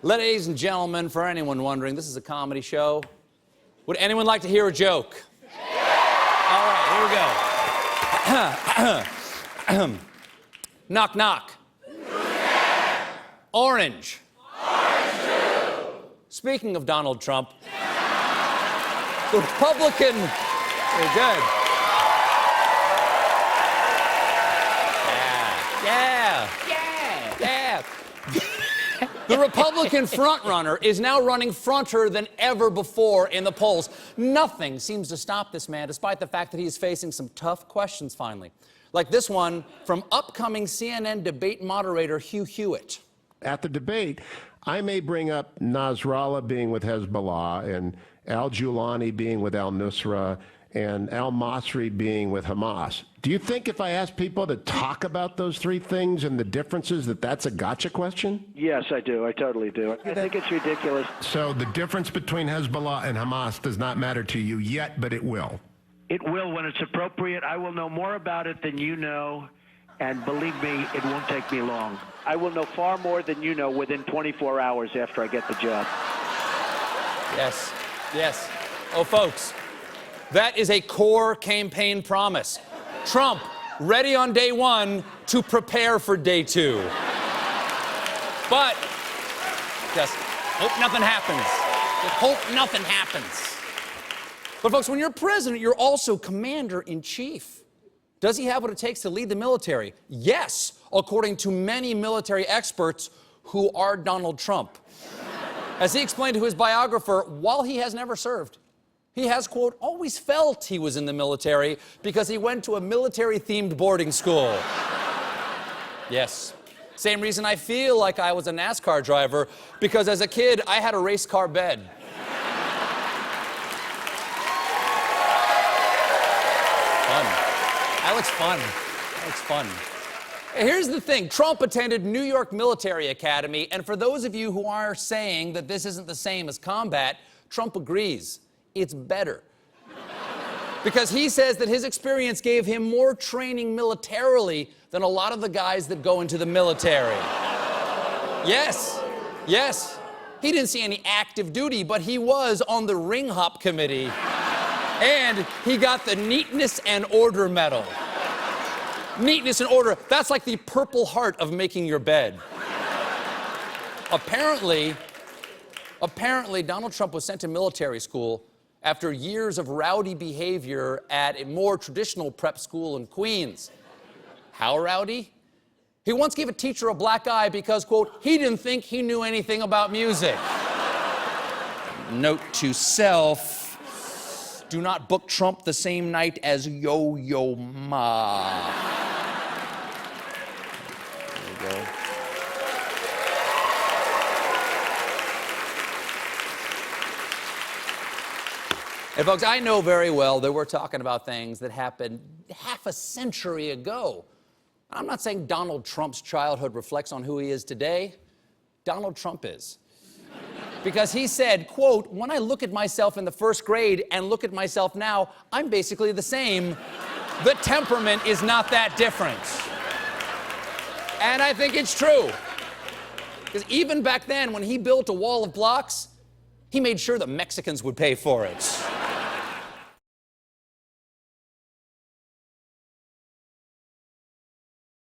Ladies and gentlemen, for anyone wondering, this is a comedy show. Would anyone like to hear a joke? All right, here we go. Knock, knock. Orange. Speaking of Donald Trump, the Republican... Very good. Yeah. The Republican frontrunner is now running fronter than ever before in the polls. Nothing seems to stop this man, despite the fact that he is facing some tough questions finally. Like this one from upcoming CNN debate moderator Hugh Hewitt. At the debate, I may bring up Nasrallah being with Hezbollah and al-Julani being with al-Nusra and al-Masri being with Hamas. Do you think if I ask people to talk about those three things and the differences that that's a gotcha question? Yes, I do. I totally do. I think it's ridiculous. So the difference between Hezbollah and Hamas does not matter to you yet, but it will. It will when it's appropriate. I will know more about it than you know, and believe me, it won't take me long. I will know far more than you know within 24 hours after I get the job. Yes. Oh, folks, that is a core campaign promise. Trump, ready on day one to prepare for day two. But just hope nothing happens. Just hope nothing happens. But folks, when you're president, you're also commander-in-chief. Does he have what it takes to lead the military? Yes, according to many military experts who are Donald Trump. As he explained to his biographer, while he has never served, he has, quote, always felt he was in the military because he went to a military-themed boarding school. Yes. Same reason I feel like I was a NASCAR driver, because as a kid, I had a race car bed. That looks fun. Here's the thing. Trump attended New York Military Academy, and for those of you who are saying that this isn't the same as combat, Trump agrees. It's better. Because he says that his experience gave him more training militarily than a lot of the guys that go into the military. Yes. He didn't see any active duty, but he was on the ring hop committee. And he got the Neatness and Order Medal. Neatness and order, that's like the Purple Heart of making your bed. Apparently, Donald Trump was sent to military school after years of rowdy behavior at a more traditional prep school in Queens. How rowdy? He once gave a teacher a black eye because, quote, he didn't think he knew anything about music. Note to self. Do not book Trump the same night as Yo-Yo Ma. There you go. Hey, folks, I know very well that we're talking about things that happened half a century ago. I'm not saying Donald Trump's childhood reflects on who he is today. Donald Trump is. Because he said, quote, when I look at myself in the first grade and look at myself now, I'm basically the same. The temperament is not that different. And I think it's true. Because even back then, when he built a wall of blocks, he made sure the Mexicans would pay for it.